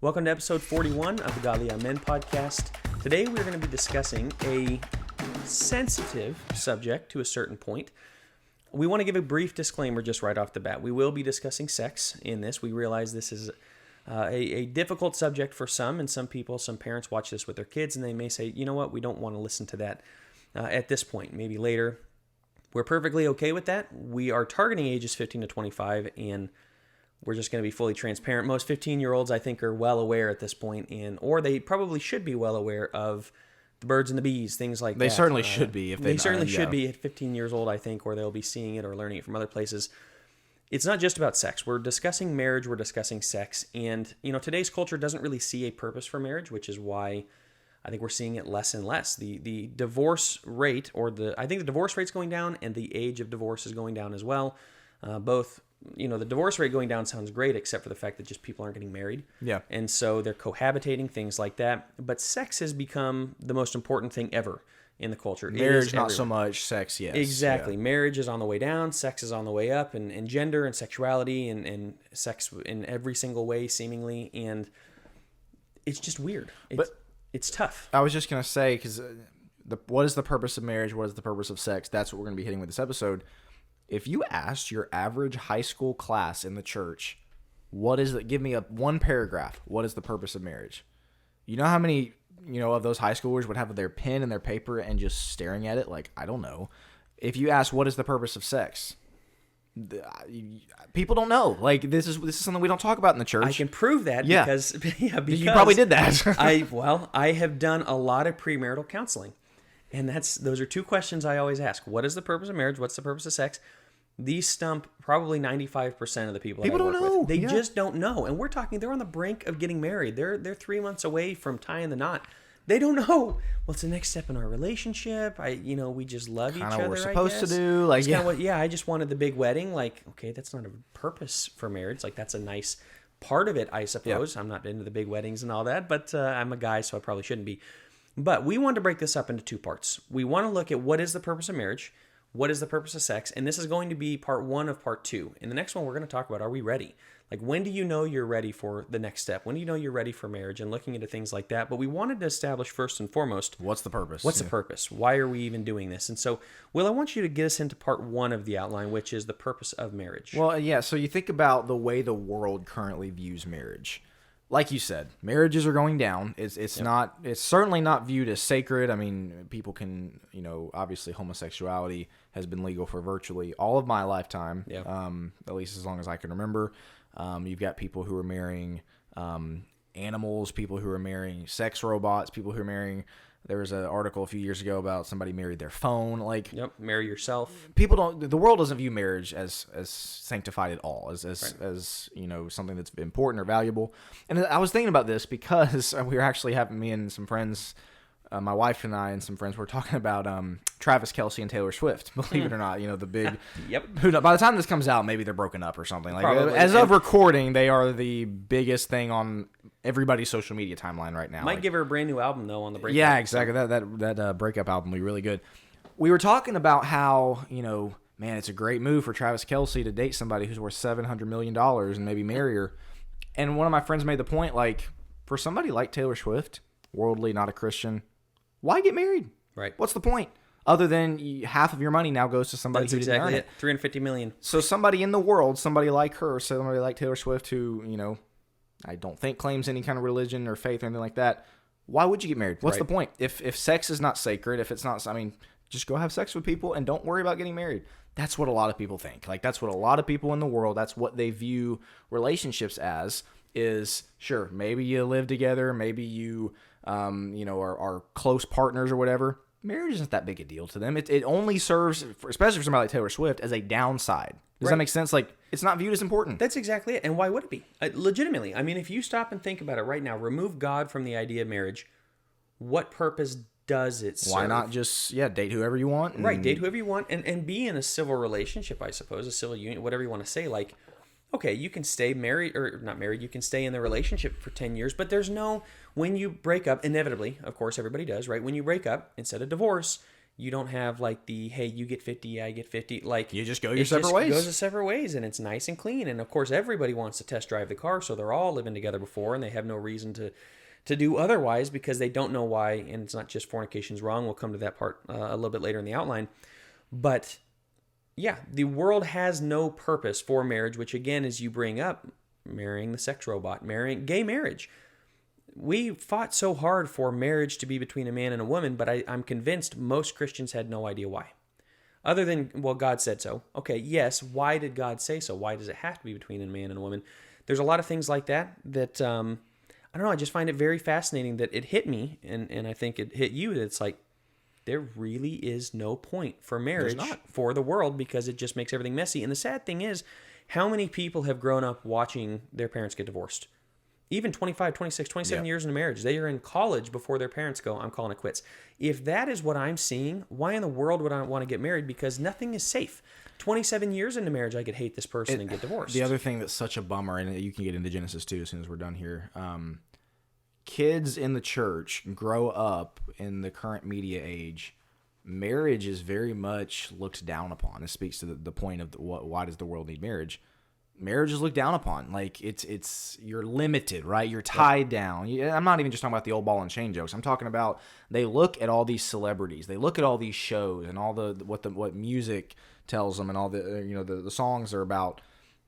Welcome to episode 41 of the Godly Young Men podcast. Today we're going to be discussing a sensitive subject to a certain point. We want to give a brief disclaimer just right off the bat. We will be discussing sex in this. We realize this is a difficult subject for some, and some people, some parents watch this with their kids, and they may say, you know what, we don't want to listen to that at this point, maybe later. We're perfectly okay with that. We are targeting ages 15 to 25, and we're just going to be fully transparent. Most 15-year-olds, I think, are well aware at this point, or they probably should be well aware of the birds and the bees, things like that. They certainly should be. They certainly should be at 15 years old, I think, or they'll be seeing it or learning it from other places. It's not just about sex. We're discussing marriage. We're discussing sex. And, today's culture doesn't really see a purpose for marriage, which is why I think we're seeing it less and less. The divorce rate, I think the divorce rate's going down, and the age of divorce is going down as well. Both, the divorce rate going down sounds great, except for the fact that just people aren't getting married. Yeah. And so they're cohabitating, things like that. But sex has become the most important thing ever in the culture. Marriage, not so much. Sex, yes. Exactly. Yeah. Marriage is on the way down. Sex is on the way up. And gender and sexuality and sex in every single way, seemingly. And it's just weird. It's tough. I was just going to say, because what is the purpose of marriage? What is the purpose of sex? That's what we're going to be hitting with this episode. If you asked your average high school class in the church, give me one paragraph. What is the purpose of marriage? You know how many, of those high schoolers would have their pen and their paper and just staring at it? Like, I don't know. If you ask, what is the purpose of sex? People don't know. Like, this is something we don't talk about in the church. I can prove that because you probably did that. I have done a lot of premarital counseling. And those are two questions I always ask. What is the purpose of marriage? What's the purpose of sex? These stump probably 95% of the people People that I don't work know. with. They just don't know. And we're talking, they're on the brink of getting married. They're 3 months away from tying the knot. They don't know what's the next step in our relationship. We just love each other. Kind of what we're supposed to do. I just wanted the big wedding. Like, okay, that's not a purpose for marriage. Like, that's a nice part of it, I suppose. Yeah. I'm not into the big weddings and all that, but I'm a guy, so I probably shouldn't be. But we wanted to break this up into two parts. We want to look at what is the purpose of marriage, what is the purpose of sex, and this is going to be part one of part two. In the next one, we're going to talk about, are we ready? Like, when do you know you're ready for the next step? When do you know you're ready for marriage, and looking into things like that? But we wanted to establish first and foremost, what's the purpose? What's the purpose? Why are we even doing this? And so, Will, I want you to get us into part one of the outline, which is the purpose of marriage. Well, yeah, so you think about the way the world currently views marriage. Like you said, marriages are going down. It's certainly not viewed as sacred. I mean, people can, obviously homosexuality has been legal for virtually all of my lifetime, at least as long as I can remember. You've got people who are marrying animals, people who are marrying sex robots, people who are marrying. There was an article a few years ago about somebody married their phone. Marry yourself. The world doesn't view marriage as sanctified at all, as something that's important or valuable. And I was thinking about this because we were actually having me and some friends, my wife and I and some friends were talking about Travis Kelce and Taylor Swift. Believe it or not, the big. Yep. By the time this comes out, maybe they're broken up or something. Probably. As of recording, they are the biggest thing on everybody's social media timeline right now. Might give her a brand new album though on the breakup. Yeah, exactly. That breakup album will be really good. We were talking about how man, it's a great move for Travis Kelce to date somebody who's worth $700 million and maybe marry her. And one of my friends made the point, for somebody like Taylor Swift, worldly, not a Christian, why get married? Right. What's the point? Other than half of your money now goes to somebody who didn't earn it. $350 million. So somebody in the world, somebody like her, somebody like Taylor Swift who, I don't think claims any kind of religion or faith or anything like that, why would you get married? What's the point? If sex is not sacred, if it's not, just go have sex with people and don't worry about getting married. That's what a lot of people think. That's what a lot of people in the world, that's what they view relationships as, is, sure, maybe you live together, maybe you, are close partners or whatever. Marriage isn't that big a deal to them. It only serves, especially for somebody like Taylor Swift, as a downside. Does that make sense? It's not viewed as important. That's exactly it. And why would it be? Legitimately. If you stop and think about it right now, remove God from the idea of marriage, what purpose does it serve? Why not just, date whoever you want? Right, date whoever you want and be in a civil relationship, I suppose, a civil union, whatever you want to say. Okay, you can stay married, or not married, you can stay in the relationship for 10 years, but there's no, when you break up, inevitably, of course, everybody does, right? When you break up, instead of divorce, You don't have like the, hey, you get 50, I get 50. Like, You just go your separate ways. It goes to separate ways, and it's nice and clean. And of course, everybody wants to test drive the car, so they're all living together before, and they have no reason to do otherwise because they don't know why. And it's not just fornication's wrong. We'll come to that part a little bit later in the outline. But yeah, the world has no purpose for marriage, which again, as you bring up, marrying the sex robot, marrying gay marriage. We fought so hard for marriage to be between a man and a woman, but I'm convinced most Christians had no idea why. Other than, well, God said so. Okay, yes, why did God say so? Why does it have to be between a man and a woman? There's a lot of things like that I don't know, I just find it very fascinating that it hit me, and I think it hit you, that it's like, there really is no point for marriage for the world because it just makes everything messy. And the sad thing is, how many people have grown up watching their parents get divorced? Even 25, 26, 27 years in a marriage. They are in college before their parents go, I'm calling it quits. If that is what I'm seeing, why in the world would I want to get married? Because nothing is safe. 27 years into marriage, I could hate this person and get divorced. The other thing that's such a bummer, and you can get into Genesis too as soon as we're done here, kids in the church grow up in the current media age. Marriage is very much looked down upon. This speaks to the point of why does the world need marriage? Marriage is looked down upon. Like it's you're limited, right? You're tied down. I'm not even just talking about the old ball and chain jokes. I'm talking about they look at all these celebrities, they look at all these shows and all what music tells them, and all the songs are about.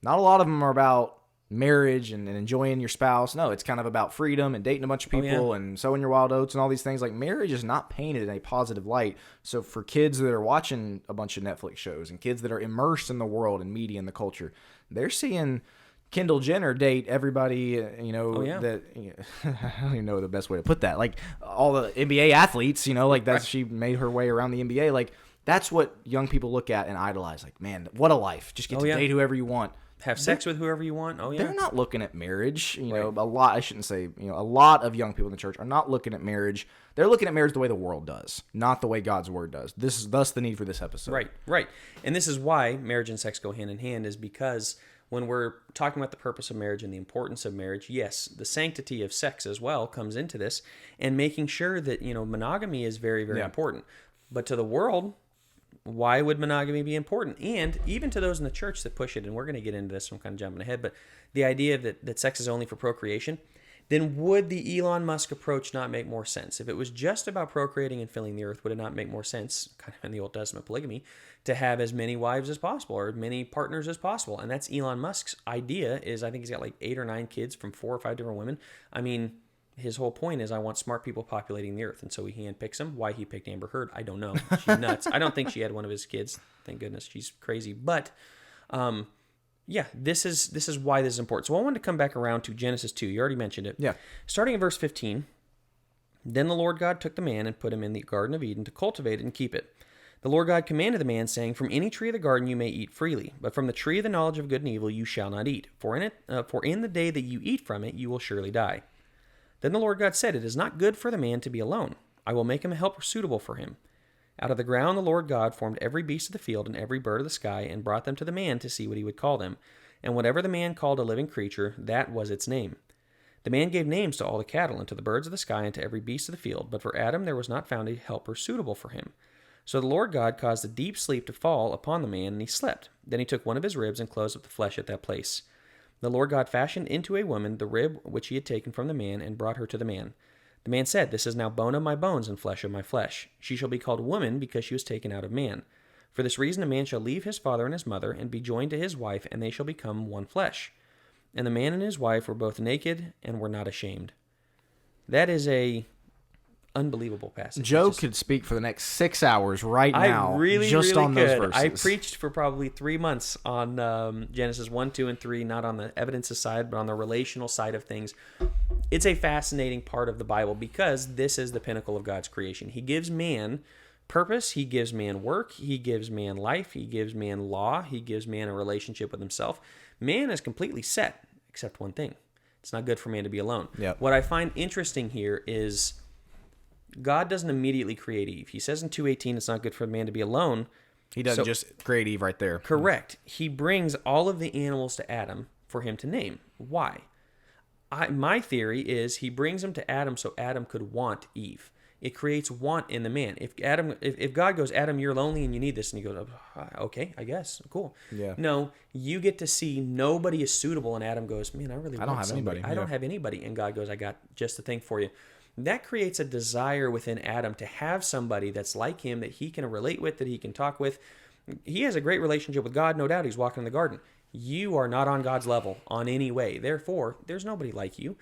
Not a lot of them are about marriage and enjoying your spouse. No, it's kind of about freedom and dating a bunch of people and sowing your wild oats and all these things. Like, marriage is not painted in a positive light. So for kids that are watching a bunch of Netflix shows and kids that are immersed in the world and media and the culture, they're seeing Kendall Jenner date everybody, that, I don't even know the best way to put that. Like, all the NBA athletes, like that's, right. She made her way around the NBA. Like, that's what young people look at and idolize. Like, man, what a life. Just get to date whoever you want. Have sex with whoever you want. Oh, yeah. They're not looking at marriage. A lot, I shouldn't say, a lot of young people in the church are not looking at marriage. They're looking at marriage the way the world does, not the way God's word does. This is thus the need for this episode. Right. And this is why marriage and sex go hand in hand, is because when we're talking about the purpose of marriage and the importance of marriage, yes, the sanctity of sex as well comes into this, and making sure that, monogamy is very, very important. But to the world, why would monogamy be important? And even to those in the church that push it, and we're going to get into this, so I'm kind of jumping ahead, but the idea that sex is only for procreation, then would the Elon Musk approach not make more sense? If it was just about procreating and filling the earth, would it not make more sense, kind of in the Old Testament polygamy, to have as many wives as possible or as many partners as possible? And that's Elon Musk's idea. Is I think he's got like 8 or 9 kids from 4 or 5 different women. I mean, his whole point is, I want smart people populating the earth. And so he handpicks them. Why he picked Amber Heard, I don't know. She's nuts. I don't think she had one of his kids. Thank goodness. She's crazy. But this is why this is important. So I wanted to come back around to Genesis 2. You already mentioned it. Yeah. Starting in verse 15. Then the Lord God took the man and put him in the Garden of Eden to cultivate it and keep it. The Lord God commanded the man, saying, From any tree of the garden you may eat freely, but from the tree of the knowledge of good and evil you shall not eat. For in the day that you eat from it you will surely die. Then the Lord God said, It is not good for the man to be alone. I will make him a helper suitable for him. Out of the ground the Lord God formed every beast of the field and every bird of the sky, and brought them to the man to see what he would call them. And whatever the man called a living creature, that was its name. The man gave names to all the cattle, and to the birds of the sky, and to every beast of the field. But for Adam there was not found a helper suitable for him. So the Lord God caused a deep sleep to fall upon the man, and he slept. Then he took one of his ribs and closed up the flesh at that place. The Lord God fashioned into a woman the rib which he had taken from the man, and brought her to the man. The man said, This is now bone of my bones and flesh of my flesh. She shall be called woman, because she was taken out of man. For this reason a man shall leave his father and his mother, and be joined to his wife, and they shall become one flesh. And the man and his wife were both naked, and were not ashamed. That is a unbelievable passage. Joe could speak for the next 6 hours right now. I really, just really on could. Those verses. I preached for probably 3 months on Genesis 1, 2, and 3, not on the evidence side, but on the relational side of things. It's a fascinating part of the Bible because this is the pinnacle of God's creation. He gives man purpose. He gives man work. He gives man life. He gives man law. He gives man a relationship with himself. Man is completely set, except one thing. It's not good for man to be alone. Yep. What I find interesting here is God doesn't immediately create Eve. He says in 2:18 it's not good for man to be alone. He doesn't just create Eve right there. Correct. He brings all of the animals to Adam for him to name. Why? My theory is he brings them to Adam so Adam could want Eve. It creates want in the man. If God goes, Adam, you're lonely and you need this, and you go, oh, okay, I guess, cool. Yeah. No, you get to see nobody is suitable, and Adam goes, man, I really don't have somebody. anybody. I don't have anybody, and God goes, I got just the thing for you. That creates a desire within Adam to have somebody that's like him, that he can relate with, that he can talk with. He has a great relationship with God, no doubt. He's walking in the garden. You are not on God's level on any way. Therefore, there's nobody like you.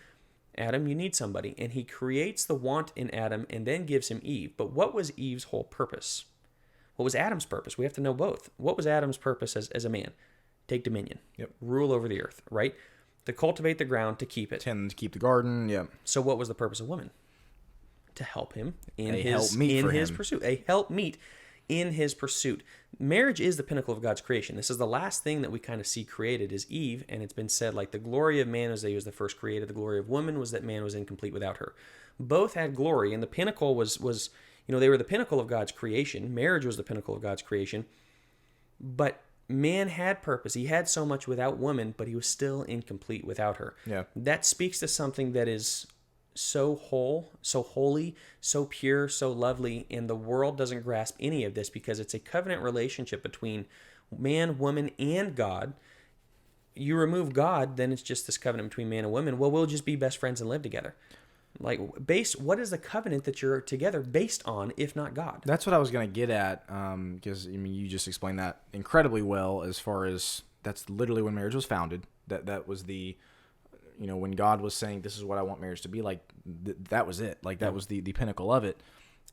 Adam, you need somebody. And he creates the want in Adam and then gives him Eve. But what was Eve's whole purpose? What was Adam's purpose? We have to know both. What was Adam's purpose as a man? Take dominion. Yep. Rule over the earth, right? To cultivate the ground, to keep it. Tend to keep the garden. Yeah. So what was the purpose of woman? To help him in his pursuit. A helpmeet in his pursuit. Marriage is the pinnacle of God's creation. This is the last thing that we kind of see created is Eve, and it's been said like the glory of man was that he was the first created. The glory of woman was that man was incomplete without her. Both had glory, and the pinnacle was they were the pinnacle of God's creation. Marriage was the pinnacle of God's creation, but man had purpose. He had so much without woman, but he was still incomplete without her. Yeah. That speaks to something that is so whole, so holy, so pure, so lovely, and the world doesn't grasp any of this because it's a covenant relationship between man, woman, and God. You remove God, then it's just this covenant between man and woman. Well, we'll just be best friends and live together. Like, what is the covenant that you're together based on, if not God? That's what I was going to get at, because you just explained that incredibly well. As far as that's literally when marriage was founded. That was the when God was saying, this is what I want marriage to be like, that was it. Like, that was the pinnacle of it.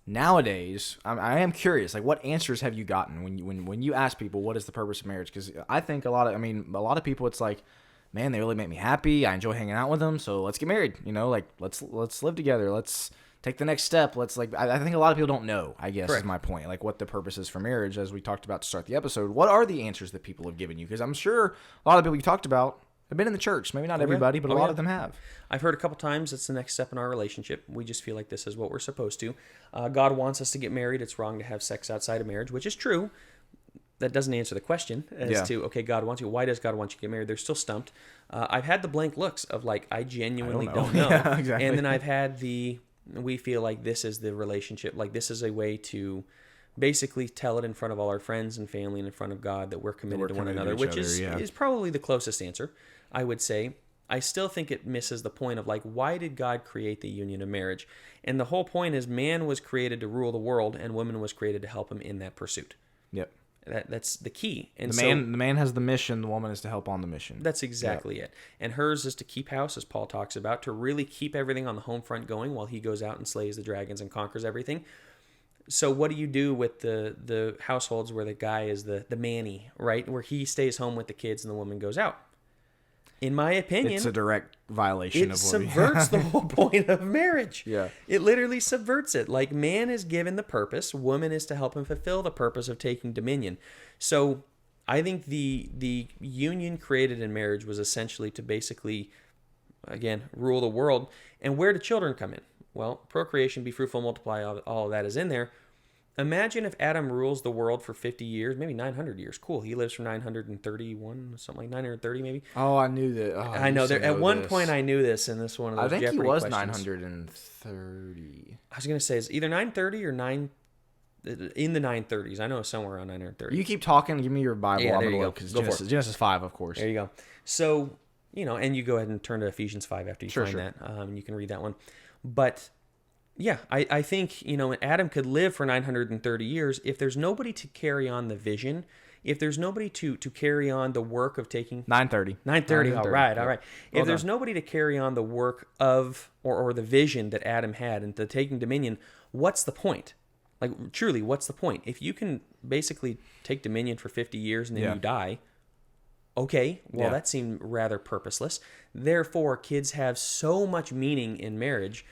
Nowadays, I am curious, like, what answers have you gotten when you ask people, what is the purpose of marriage? Because I think a lot of people, it's like, man, they really make me happy. I enjoy hanging out with them. So let's get married, like, let's live together. Let's take the next step. I think a lot of people don't know, I guess. Correct. Is my point. Like, what the purpose is for marriage, as we talked about to start the episode. What are the answers that people have given you? Because I'm sure a lot of people you talked about have been in the church. Maybe not everybody, but a lot of them have. I've heard a couple times it's the next step in our relationship. We just feel like this is what we're supposed to. God wants us to get married. It's wrong to have sex outside of marriage, which is true. That doesn't answer the question as to, okay, God wants you. Why does God want you to get married? They're still stumped. I've had the blank looks of like, I genuinely don't know. Yeah, exactly. And then I've had we feel like this is the relationship. Like, this is a way to basically tell it in front of all our friends and family and in front of God that we're committed to one another, which is probably the closest answer, I would say. I still think it misses the point of, like, why did God create the union of marriage? And the whole point is man was created to rule the world and woman was created to help him in that pursuit. Yep. That's the key. And the man has the mission, the woman is to help on the mission. That's exactly it. And hers is to keep house, as Paul talks about, to really keep everything on the home front going while he goes out and slays the dragons and conquers everything. So what do you do with the households where the guy is the manny, right? Where he stays home with the kids and the woman goes out? In my opinion, it's a direct violation of what subverts the whole point of marriage. Yeah. It literally subverts it. Like, man is given the purpose, woman is to help him fulfill the purpose of taking dominion. So I think the union created in marriage was essentially to basically, again, rule the world. And where do children come in? Well, procreation, be fruitful, multiply, all of that is in there. Imagine if Adam rules the world for 50 years, maybe 900 years. Cool. He lives for 931, something like 930 maybe. Oh, I knew that. Oh, I know. At one point I knew this in this one of those Jeopardy questions. I think he was 930. I was going to say it's either 930 or in the 930s. I know it's somewhere around 930. You keep talking. Give me your Bible. Yeah, I'm there going you to go. look, because Genesis 5, of course. There you go. So, and you go ahead and turn to Ephesians 5 after you find that. You can read that one. But yeah, I think, Adam could live for 930 years if there's nobody to carry on the vision, if there's nobody to carry on the work of taking... 930, all right. If there's nobody to carry on the work of, or the vision that Adam had and the taking dominion, what's the point? Like, truly, what's the point? If you can basically take dominion for 50 years and then you die, okay, well, that seemed rather purposeless. Therefore, kids have so much meaning in marriage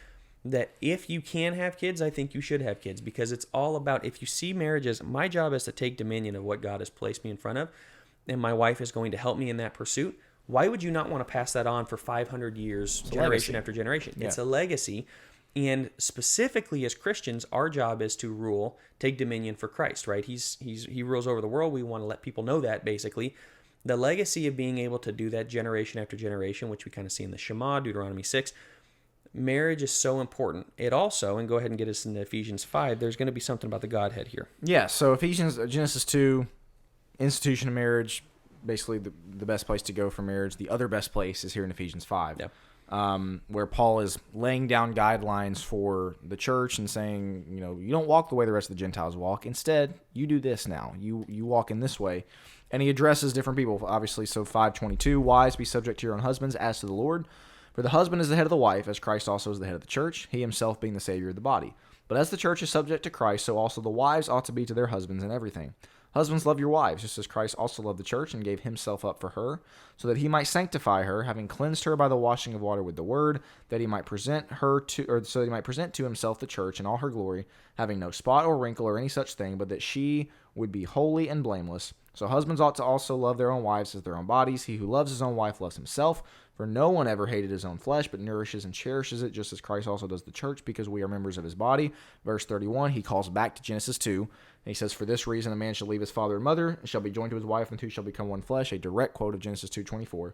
that if you can have kids, I think you should have kids, because it's all about, if you see marriage as my job is to take dominion of what God has placed me in front of, and my wife is going to help me in that pursuit, why would you not want to pass that on for 500 years, generation after generation? Yeah. It's a legacy. And specifically as Christians, our job is to rule, take dominion for Christ, right? He rules over the world. We want to let people know that, basically. The legacy of being able to do that generation after generation, which we kind of see in the Shema, Deuteronomy 6, marriage is so important. It also, and go ahead and get us into Ephesians 5, there's going to be something about the Godhead here. Yeah, so Genesis 2, institution of marriage, basically the best place to go for marriage. The other best place is here in Ephesians 5, where Paul is laying down guidelines for the church and saying, you don't walk the way the rest of the Gentiles walk. Instead, you do this now. You walk in this way. And he addresses different people, obviously. So 5:22, wives, be subject to your own husbands as to the Lord. For the husband is the head of the wife, as Christ also is the head of the church, he himself being the Savior of the body. But as the church is subject to Christ, so also the wives ought to be to their husbands in everything. Husbands, love your wives, just as Christ also loved the church and gave himself up for her, so that he might sanctify her, having cleansed her by the washing of water with the word, that he might present to himself the church in all her glory, having no spot or wrinkle or any such thing, but that she would be holy and blameless. So husbands ought to also love their own wives as their own bodies. He who loves his own wife loves himself. For no one ever hated his own flesh, but nourishes and cherishes it, just as Christ also does the church, because we are members of his body. Verse 31, he calls back to Genesis 2. And he says, for this reason a man shall leave his father and mother, and shall be joined to his wife, and the two shall become one flesh. A direct quote of Genesis 2:24.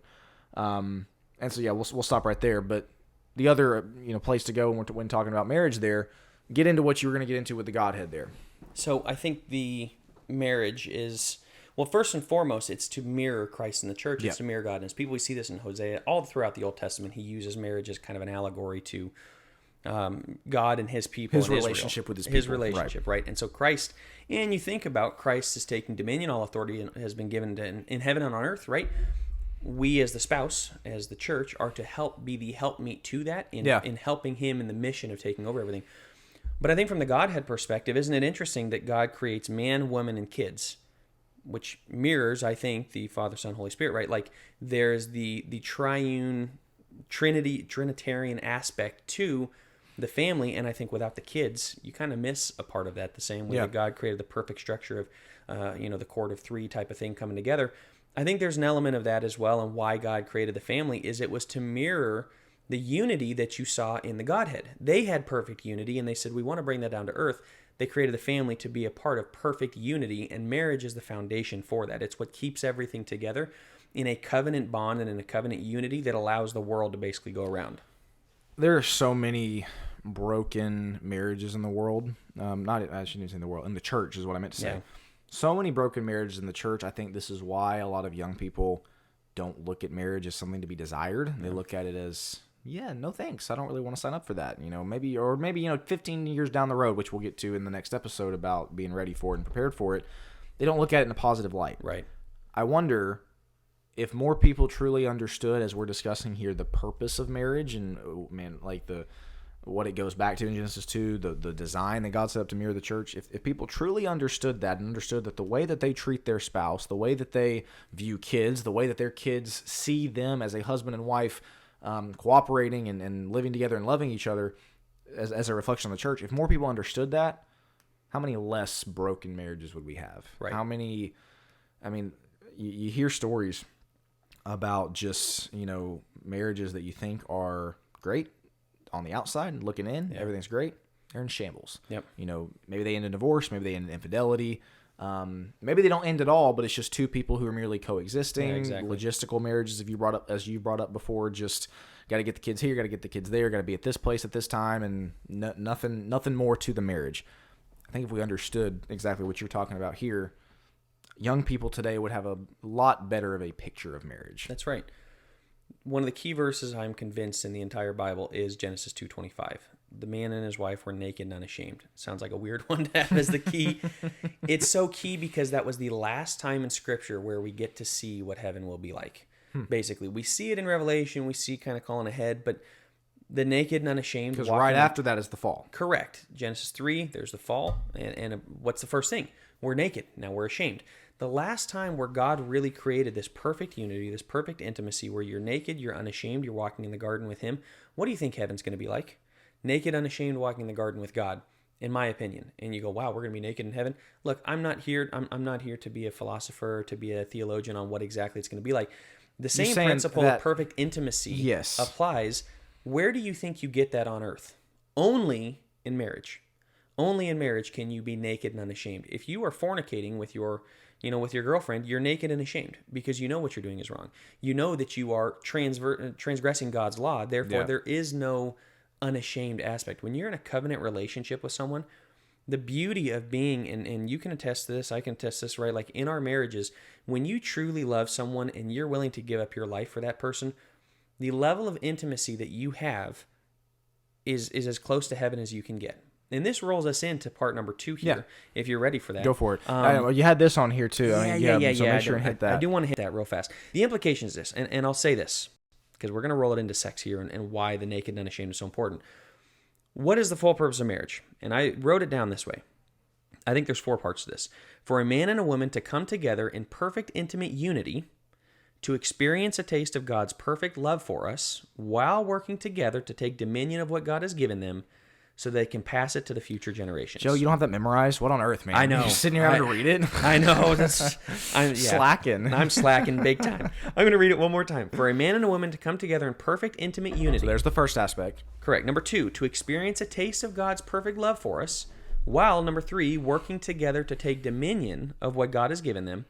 And so, yeah, we'll stop right there. But the other place to go when talking about marriage there, get into what you were going to get into with the Godhead there. So I think the marriage is... Well, first and foremost, it's to mirror Christ in the church. It's to mirror God and his people. We see this in Hosea. All throughout the Old Testament, he uses marriage as kind of an allegory to God and his people. His relationship with his people. His relationship, right? And so Christ, and you think about Christ is taking dominion. All authority has been given in heaven and on earth, right? We as the spouse, as the church, are to be the helpmeet to that in helping him in the mission of taking over everything. But I think from the Godhead perspective, isn't it interesting that God creates man, woman, and kids? Which mirrors, I think, the Father, Son, Holy Spirit, right? Like there's the triune, Trinitarian aspect to the family, and I think without the kids, you kind of miss a part of that. The same way that God created the perfect structure of, the cord of three type of thing coming together. I think there's an element of that as well, and why God created the family is it was to mirror the unity that you saw in the Godhead. They had perfect unity, and they said, we want to bring that down to earth. They created the family to be a part of perfect unity, and marriage is the foundation for that. It's what keeps everything together in a covenant bond and in a covenant unity that allows the world to basically go around. There are so many broken marriages in the world. I shouldn't say in the world, in the church is what I meant to say. Yeah. So many broken marriages in the church. I think this is why a lot of young people don't look at marriage as something to be desired. They look at it as... no thanks. I don't really want to sign up for that. Maybe 15 years down the road, which we'll get to in the next episode about being ready for it and prepared for it. They don't look at it in a positive light. Right. I wonder if more people truly understood, as we're discussing here, the purpose of marriage and what it goes back to in Genesis 2, the design that God set up to mirror the church. If people truly understood that and understood that the way that they treat their spouse, the way that they view kids, the way that their kids see them as a husband and wife, cooperating and living together and loving each other as a reflection of the church. If more people understood that, how many less broken marriages would we have? Right. How many, you hear stories about just, marriages that you think are great on the outside and looking in, everything's great. They're in shambles. Yep. Maybe they end in divorce, maybe they end in infidelity. Maybe they don't end at all, but it's just two people who are merely coexisting. Yeah, exactly. Logistical marriages, as you brought up before, just got to get the kids here, got to get the kids there, got to be at this place at this time, and nothing more to the marriage. I think if we understood exactly what you're talking about here, young people today would have a lot better of a picture of marriage. That's right. One of the key verses I'm convinced in the entire Bible is Genesis 2:25. The man and his wife were naked and unashamed. Sounds like a weird one to have as the key. It's so key because that was the last time in Scripture where we get to see what heaven will be like. Basically, we see it in Revelation. We see kind of calling ahead, but the naked and unashamed. Because right after that is the fall. Correct. Genesis 3, there's the fall. And what's the first thing? We're naked. Now we're ashamed. The last time where God really created this perfect unity, this perfect intimacy where you're naked, you're unashamed, you're walking in the garden with him, what do you think heaven's going to be like? Naked, unashamed, walking in the garden with God, in my opinion. And you go, wow, we're going to be naked in heaven? Look, I'm not here to be a philosopher, to be a theologian on what exactly it's going to be like. The same principle of perfect intimacy applies. Where do you think you get that on earth? Only in marriage. Only in marriage can you be naked and unashamed. If you are fornicating with your girlfriend, you're naked and ashamed because you know what you're doing is wrong. You know that you are transgressing God's law. Therefore, there is no unashamed aspect. When you're in a covenant relationship with someone, the beauty of being, and you can attest to this, I can attest to this, right? Like in our marriages, when you truly love someone and you're willing to give up your life for that person, the level of intimacy that you have is as close to heaven as you can get. And this rolls us into part number 2 here, if you're ready for that. Go for it. You had this on here too. So make sure and hit that. I do want to hit that real fast. The implication is this, and I'll say this, because we're going to roll it into sex here and why the naked and unashamed is so important. What is the full purpose of marriage? And I wrote it down this way. I think there's 4 parts to this. For a man and a woman to come together in perfect intimate unity, to experience a taste of God's perfect love for us, while working together to take dominion of what God has given them, so they can pass it to the future generations. Joe, you don't have that memorized? What on earth, man? I know. You're sitting here having to read it? I know. I'm slacking. I'm slacking big time. I'm going to read it one more time. For a man and a woman to come together in perfect intimate unity. So there's the first aspect. Correct. Number 2, to experience a taste of God's perfect love for us, while, number 3, working together to take dominion of what God has given them.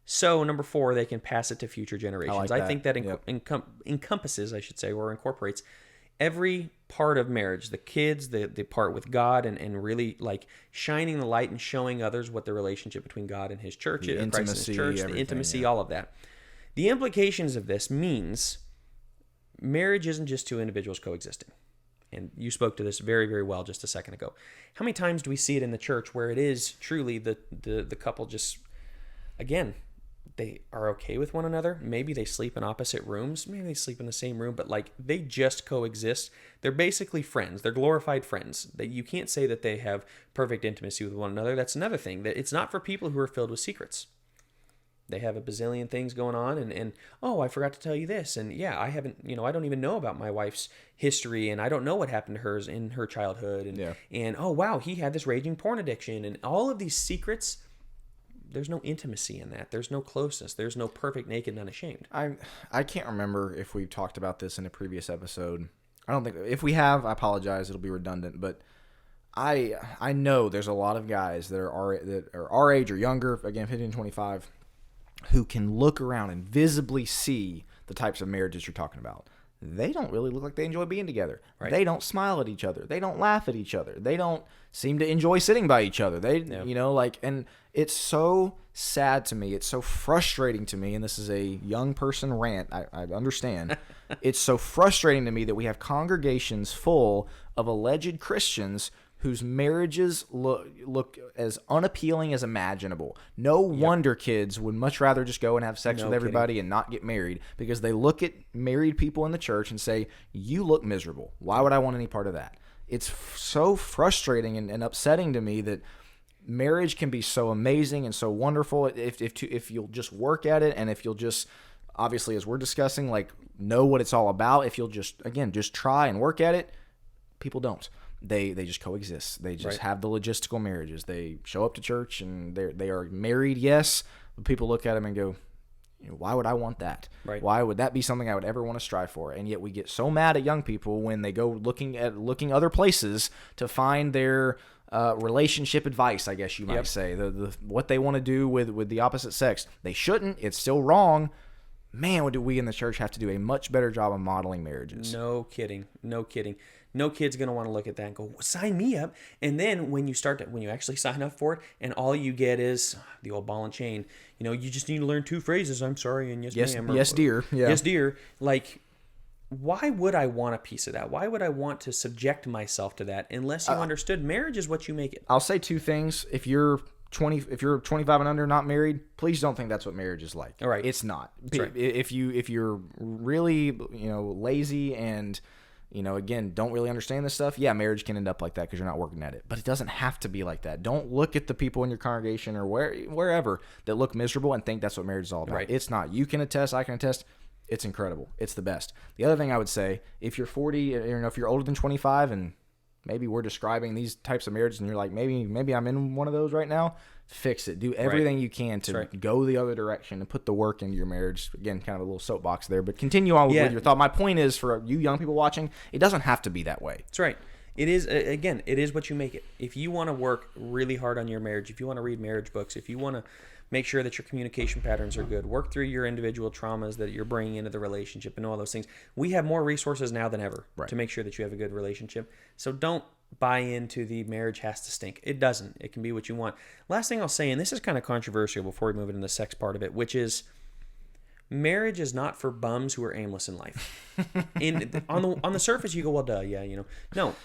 So, number 4, they can pass it to future generations. I think that encompasses, I should say, or incorporates every part of marriage, the kids, the part with God, and really like shining the light and showing others what the relationship between God and his church is, Christ and his church, the intimacy, all of that. The implications of this means marriage isn't just 2 individuals coexisting. And you spoke to this very, very well just a second ago. How many times do we see it in the church where it is truly the couple just, again, they are okay with one another. Maybe they sleep in opposite rooms. Maybe they sleep in the same room, but like they just coexist. They're basically friends. They're glorified friends. That you can't say that they have perfect intimacy with one another. That's another thing. That it's not for people who are filled with secrets. They have a bazillion things going on, and oh, I forgot to tell you this, and yeah, I don't even know about my wife's history, and I don't know what happened to hers in her childhood, and oh wow, he had this raging porn addiction, and all of these secrets. There's no intimacy in that. There's no closeness. There's no perfect, naked, and unashamed. I can't remember if we've talked about this in a previous episode. I don't think, if we have, I apologize. It'll be redundant, but I know there's a lot of guys that are our age or younger, again, 15, 25, who can look around and visibly see the types of marriages you're talking about. They don't really look like they enjoy being together. Right. They don't smile at each other. They don't laugh at each other. They don't seem to enjoy sitting by each other. And it's so sad to me. It's so frustrating to me. And this is a young person rant. I understand. It's so frustrating to me that we have congregations full of alleged Christians whose marriages look as unappealing as imaginable. No wonder kids would much rather just go and have sex with everybody and not get married, because they look at married people in the church and say, you look miserable. Why would I want any part of that? It's so frustrating and upsetting to me that marriage can be so amazing and so wonderful if you'll just work at it, and if you'll just, obviously, as we're discussing, like, know what it's all about. If you'll just try and work at it. People don't. They just coexist. They just have the logistical marriages. They show up to church and they are married, yes, but people look at them and go, why would I want that? Right. Why would that be something I would ever want to strive for? And yet we get so mad at young people when they go looking other places to find their relationship advice, I guess you might say, the what they want to do with the opposite sex. They shouldn't. It's still wrong. Man, do we in the church have to do a much better job of modeling marriages. No kidding. No kid's going to want to look at that and go, sign me up. And then when you actually sign up for it and all you get is the old ball and chain, you just need to learn 2 phrases. I'm sorry. And yes ma'am. Yes, dear. Yeah. Yes, dear. Like, why would I want a piece of that? Why would I want to subject myself to that unless you understood marriage is what you make it? I'll say 2 things. If you're 25 and under, not married, please don't think that's what marriage is like. All right. It's not. Right. If you're really, lazy and, again, don't really understand this stuff, marriage can end up like that because you're not working at it. But it doesn't have to be like that. Don't look at the people in your congregation or wherever that look miserable and think that's what marriage is all about. Right. It's not. You can attest, I can attest. It's incredible. It's the best. The other thing I would say, if you're 40, if you're older than 25 and maybe we're describing these types of marriages and you're like, maybe I'm in one of those right now, fix it. Do everything you can to go the other direction and put the work into your marriage. Again, kind of a little soapbox there, but continue on with your thought. My point is, for you young people watching, it doesn't have to be that way. That's right. It is, again, it is what you make it. If you want to work really hard on your marriage, if you want to read marriage books, if you want to Make sure that your communication patterns are good. Work through your individual traumas that you're bringing into the relationship and all those things. We have more resources now than ever to make sure that you have a good relationship. So don't buy into the marriage has to stink. It doesn't. It can be what you want. Last thing I'll say, and this is kind of controversial before we move into the sex part of it, which is marriage is not for bums who are aimless in life. On the surface, you go, well, duh, yeah, No.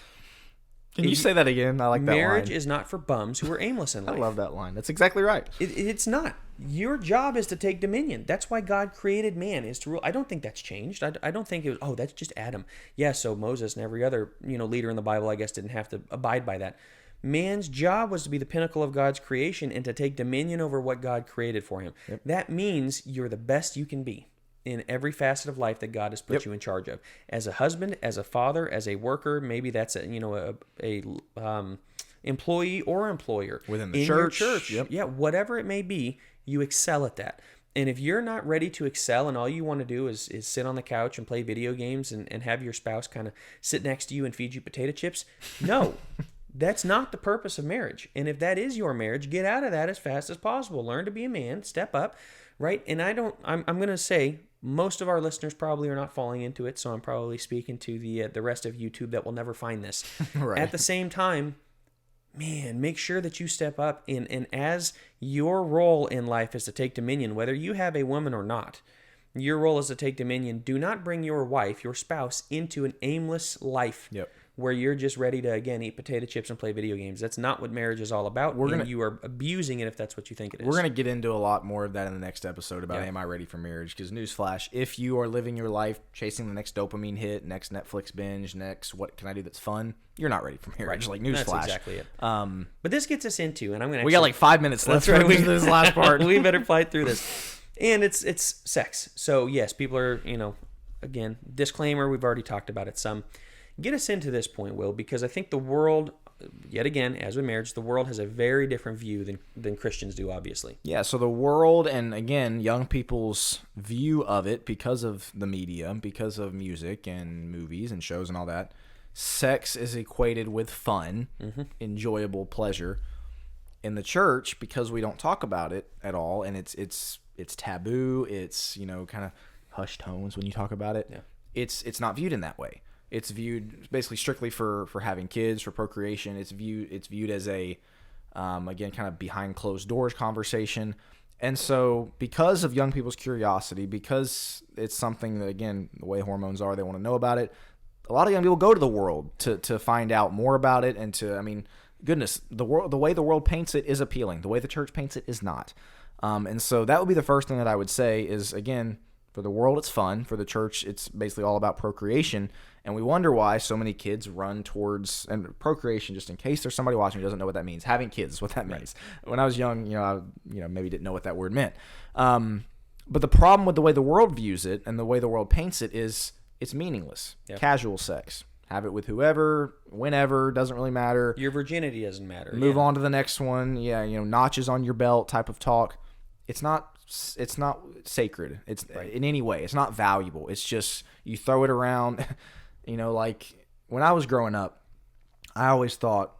Can you say that again? I like that line. Marriage is not for bums who are aimless in life. I love that line. That's exactly right. It's not. Your job is to take dominion. That's why God created man, is to rule. I don't think that's changed. I don't think it was, that's just Adam. Yeah, so Moses and every other leader in the Bible, I guess, didn't have to abide by that. Man's job was to be the pinnacle of God's creation and to take dominion over what God created for him. Yep. That means you're the best you can be in every facet of life that God has put you in charge of. As a husband, as a father, as a worker, maybe that's a employee or employer. Within the church. Your church. Yep. Yeah, whatever it may be, you excel at that. And if you're not ready to excel and all you want to do is sit on the couch and play video games and have your spouse kind of sit next to you and feed you potato chips, no. That's not the purpose of marriage. And if that is your marriage, get out of that as fast as possible. Learn to be a man, step up, right? And I'm going to say most of our listeners probably are not falling into it, so I'm probably speaking to the rest of YouTube that will never find this. Right. At the same time, man, make sure that you step up and as your role in life is to take dominion, whether you have a woman or not. Your role is to take dominion. Do not bring your wife, your spouse, into an aimless life. Yep. Where you're just ready to, again, eat potato chips and play video games. That's not what marriage is all about. You are abusing it if that's what you think it is. We're going to get into a lot more of that in the next episode about am I ready for marriage? Because newsflash, if you are living your life chasing the next dopamine hit, next Netflix binge, next what can I do that's fun, you're not ready for marriage. Right. Like newsflash. That's exactly it. But this gets us into, and I'm going to we got like 5 minutes left for this last part. We better fight through this. And it's sex. So yes, people are, again, disclaimer, we've already talked about it some. Get us into this point, Will, because I think the world, yet again, as with marriage, the world has a very different view than Christians do, obviously. Yeah, so the world, and again, young people's view of it, because of the media, because of music and movies and shows and all that, sex is equated with fun, enjoyable pleasure. In the church, because we don't talk about it at all, and it's taboo, it's, kind of hushed tones when you talk about it, it's not viewed in that way. It's viewed basically strictly for having kids, for procreation. It's viewed as a, again, kind of behind closed doors conversation. And so because of young people's curiosity, because it's something that, again, the way hormones are, they want to know about it, a lot of young people go to the world to find out more about it and goodness, the way the world paints it is appealing. The way the church paints it is not. And so that would be the first thing that I would say is, again, for the world, it's fun. For the church, it's basically all about procreation. And we wonder why so many kids run towards and procreation, just in case there's somebody watching who doesn't know what that means. Having kids is what that means. Right. When I was young, I maybe didn't know what that word meant. But the problem with the way the world views it and the way the world paints it is it's meaningless. Yep. Casual sex. Have it with whoever, whenever, doesn't really matter. Your virginity doesn't matter. Move on to the next one. Yeah, notches on your belt type of talk. It's not sacred. It's in any way. It's not valuable. It's just you throw it around. Like when I was growing up, I always thought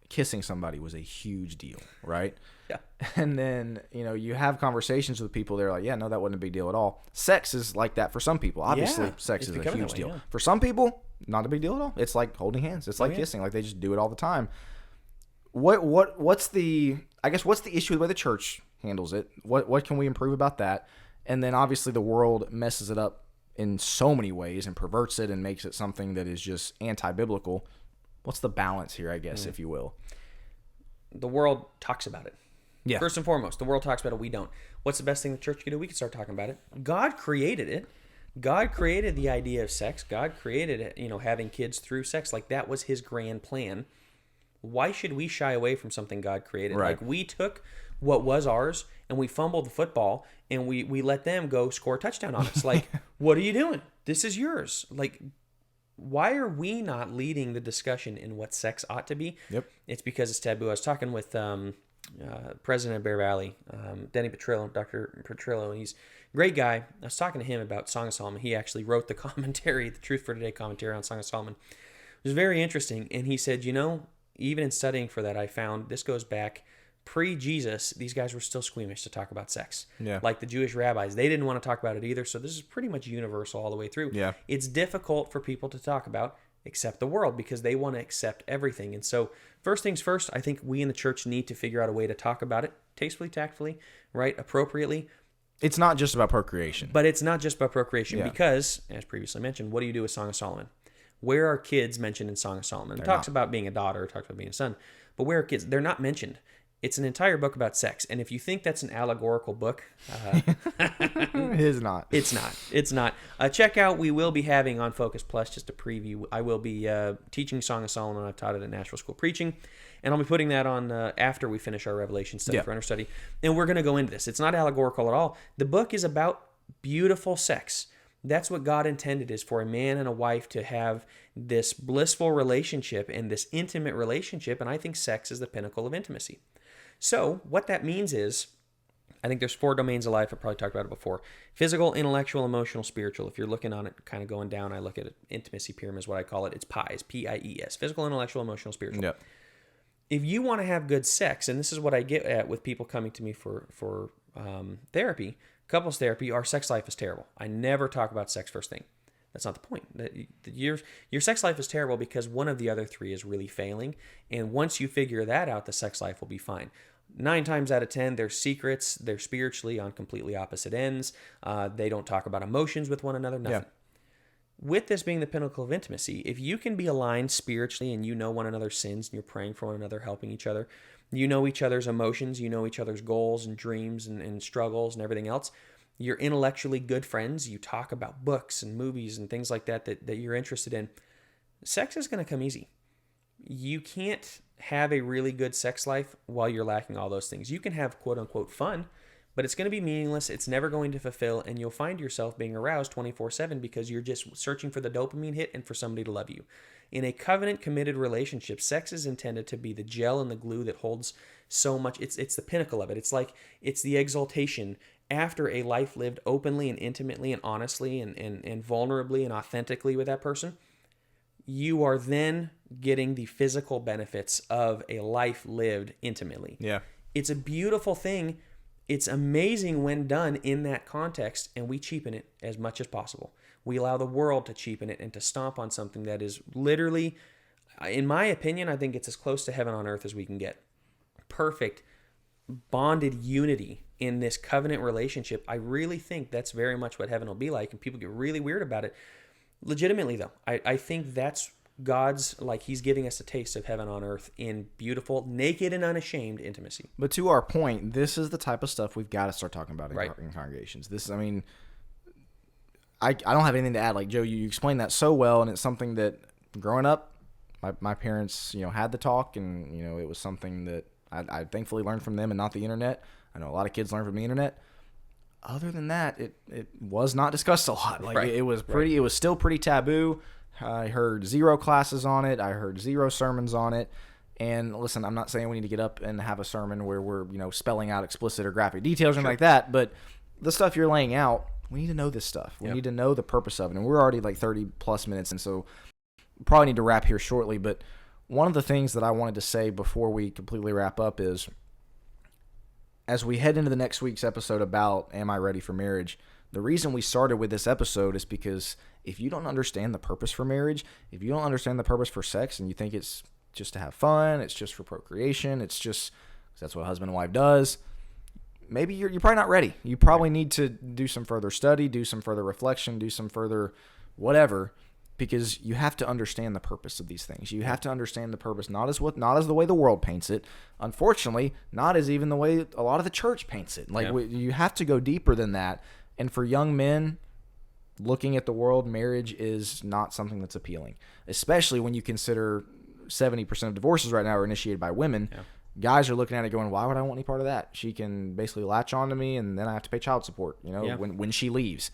kissing somebody was a huge deal, right? Yeah. And then, you have conversations with people, they're like, yeah, no, that wasn't a big deal at all. Sex is like that for some people. Obviously, sex is a huge deal. Yeah. For some people, not a big deal at all. It's like holding hands. It's like kissing. Like they just do it all the time. What's the issue with the way the church handles it? What can we improve about that? And then obviously the world messes it up in so many ways and perverts it and makes it something that is just anti-biblical. What's the balance here, I guess, if you will? The world talks about it. Yeah. First and foremost, the world talks about it. We don't. What's the best thing the church can do? We can start talking about it. God created it. God created the idea of sex. God created it, having kids through sex. Like that was his grand plan. Why should we shy away from something God created? Right. Like we took what was ours and we fumbled the football and we let them go score a touchdown on us. Like, what are you doing? This is yours. Like, why are we not leading the discussion in what sex ought to be? Yep. It's because it's taboo. I was talking with president of Bear Valley, Denny Petrillo, Dr. Petrillo, and he's a great guy. I was talking to him about Song of Solomon. He actually wrote the commentary, the Truth for Today commentary on Song of Solomon. It was very interesting. And he said, even in studying for that, I found this goes back pre-Jesus, these guys were still squeamish to talk about sex. Yeah. Like the Jewish rabbis, they didn't want to talk about it either. So this is pretty much universal all the way through. Yeah. It's difficult for people to talk about except the world because they want to accept everything. And so first things first, I think we in the church need to figure out a way to talk about it tastefully, tactfully, right, appropriately. It's not just about procreation. But it's not just about procreation Yeah. because, as previously mentioned, what do you do with Song of Solomon? Where are kids mentioned in Song of Solomon? It talks about being a daughter, it talks about being a son. But where are kids? They're not mentioned. It's an entire book about sex. And if you think that's an allegorical book, It is not. it's not. It's not. Check out, we will be having on Focus Plus, just a preview. I will be teaching Song of Solomon. I've taught it at Nashville School Preaching. And I'll be putting that on after we finish our Revelation study for understudy. And we're going to go into this. It's not allegorical at all. The book is about beautiful sex. That's what God intended, is for a man and a wife to have this blissful relationship and this intimate relationship. And I think sex is the pinnacle of intimacy. So what that means is, I think there's 4 domains of life. I've probably talked about it before. Physical, intellectual, emotional, spiritual. If you're looking on it, kind of going down, I look at it, intimacy pyramid is what I call it. It's PIES, P-I-E-S. Physical, intellectual, emotional, spiritual. Yep. If you want to have good sex, and this is what I get at with people coming to me for therapy, couples therapy, our sex life is terrible. I never talk about sex first thing. That's not the point. Your sex life is terrible because one of the other 3 is really failing. And once you figure that out, the sex life will be fine. 9 times out of 10, they're secrets. They're spiritually on completely opposite ends. They don't talk about emotions with one another, nothing. Yeah. With this being the pinnacle of intimacy, if you can be aligned spiritually and you know one another's sins and you're praying for one another, helping each other, you know each other's emotions, you know each other's goals and dreams and struggles and everything else, you're intellectually good friends, you talk about books and movies and things like that you're interested in, sex is going to come easy. You can't have a really good sex life while you're lacking all those things. You can have quote-unquote fun, but it's going to be meaningless, it's never going to fulfill, and you'll find yourself being aroused 24/7 because you're just searching for the dopamine hit and for somebody to love you. In a covenant-committed relationship, sex is intended to be the gel and the glue that holds so much. It's the pinnacle of it. It's like, it's the exaltation after a life lived openly and intimately and honestly and vulnerably and authentically with that person. You are then getting the physical benefits of a life lived intimately. Yeah. It's a beautiful thing. It's amazing when done in that context, and we cheapen it as much as possible. We allow the world to cheapen it and to stomp on something that is literally, in my opinion, I think it's as close to heaven on earth as we can get. Perfect, bonded unity in this covenant relationship. I really think that's very much what heaven will be like, and people get really weird about it. Legitimately, though, I think that's God's, like, he's giving us a taste of heaven on earth in beautiful, naked and unashamed intimacy. But to our point, this is the type of stuff we've got to start talking about in, Right. in congregations. This, I mean, I don't have anything to add. Like, Joe, you explained that so well, and it's something that growing up, my parents, had the talk, and, it was something that I thankfully learned from them and not the internet. I know a lot of kids learn from the internet. Other than that, it was not discussed a lot. Like, Right. it was pretty, It was still pretty taboo. I heard 0 classes on it. I heard 0 sermons on it. And listen, I'm not saying we need to get up and have a sermon where we're, spelling out explicit or graphic details or anything like that. But the stuff you're laying out, we need to know this stuff. We need to know the purpose of it. And we're already like 30 plus minutes. And so we probably need to wrap here shortly. But one of the things that I wanted to say before we completely wrap up is, as we head into the next week's episode about Am I Ready for Marriage, the reason we started with this episode is because if you don't understand the purpose for marriage, if you don't understand the purpose for sex, and you think it's just to have fun, it's just for procreation, it's just because that's what a husband and wife does, maybe you're probably not ready. You probably need to do some further study, do some further reflection, do some further whatever, because you have to understand the purpose of these things. You have to understand the purpose, not as the way the world paints it. Unfortunately, not as even the way a lot of the church paints it. Like, you have to go deeper than that. And for young men looking at the world, marriage is not something that's appealing, especially when you consider 70% of divorces right now are initiated by women. Yeah. Guys are looking at it going, why would I want any part of that? She can basically latch on to me, and then I have to pay child support, when she leaves.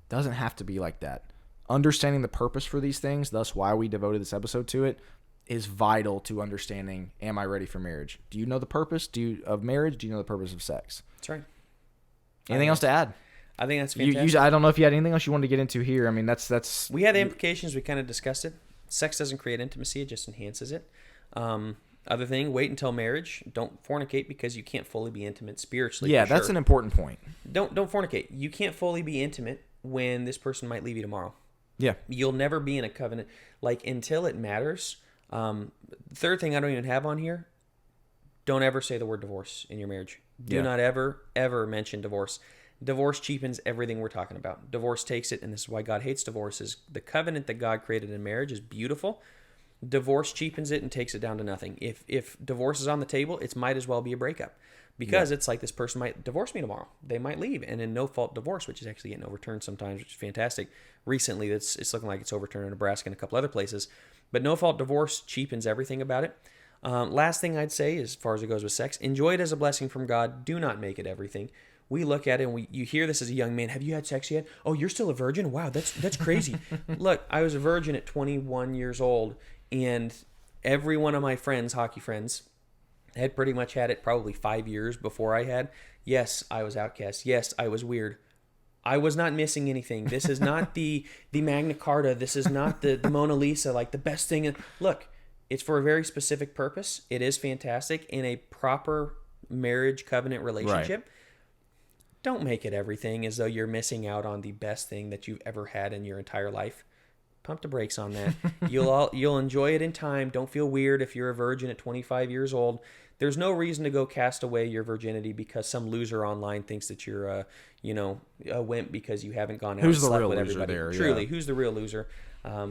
Doesn't have to be like that. Understanding the purpose for these things, thus why we devoted this episode to it, is vital to understanding, am I ready for marriage? Do you know the purpose of marriage? Do you know the purpose of sex? That's right. Anything else to add? I think that's fantastic. I don't know if you had anything else you wanted to get into here. I mean, that's. We had the implications. We kind of discussed it. Sex doesn't create intimacy; it just enhances it. Other thing, wait until marriage. Don't fornicate because you can't fully be intimate spiritually. Yeah, for that's sure. an important point. Don't fornicate. You can't fully be intimate when this person might leave you tomorrow. Yeah. You'll never be in a covenant until it matters. Third thing I don't even have on here. Don't ever say the word divorce in your marriage. Do not ever mention divorce. Divorce cheapens everything we're talking about. Divorce takes it, and this is why God hates divorce, is the covenant that God created in marriage is beautiful. Divorce cheapens it and takes it down to nothing. If divorce is on the table, it might as well be a breakup, because it's like this person might divorce me tomorrow. They might leave, and in no-fault divorce, which is actually getting overturned sometimes, which is fantastic. Recently, it's looking like it's overturned in Nebraska and a couple other places. But no-fault divorce cheapens everything about it. Last thing I'd say, as far as it goes with sex, enjoy it as a blessing from God. Do not make it everything. We look at it and you hear this as a young man. Have you had sex yet? Oh, you're still a virgin? Wow, that's crazy. Look, I was a virgin at 21 years old, and every one of my friends, hockey friends, had pretty much had it probably 5 years before I had. Yes, I was outcast. Yes, I was weird. I was not missing anything. This is not the Magna Carta. This is not the Mona Lisa, like the best thing. Look, it's for a very specific purpose. It is fantastic in a proper marriage covenant relationship. Right. Don't make it everything as though you're missing out on the best thing that you've ever had in your entire life. Pump the brakes on that. You'll enjoy it in time. Don't feel weird if you're a virgin at 25 years old. There's no reason to go cast away your virginity because some loser online thinks that you're a wimp because you haven't gone out and slept with everybody. There, Truly, who's the real loser?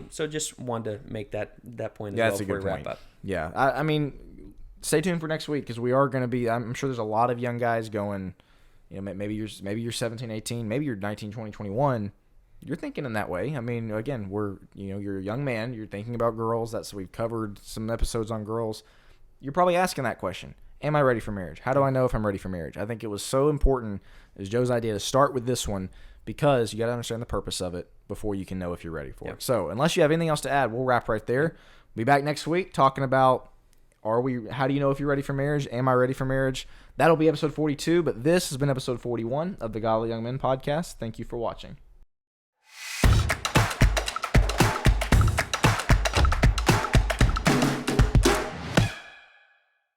So just wanted to make that point as well before we wrap up. Yeah, I mean, stay tuned for next week because we are going to be. I'm sure there's a lot of young guys going. Maybe you're 17, 18, maybe you're 19, 20, 21. You're thinking in that way. I mean, again, you're a young man. You're thinking about girls. We've covered some episodes on girls. You're probably asking that question. Am I ready for marriage? How do I know if I'm ready for marriage? I think it was so important, as Joe's idea, to start with this one because you got to understand the purpose of it before you can know if you're ready for it. So unless you have anything else to add, we'll wrap right there. We'll be back next week talking about how do you know if you're ready for marriage? Am I ready for marriage? That'll be episode 42, but this has been episode 41 of the Godly Young Men podcast. Thank you for watching.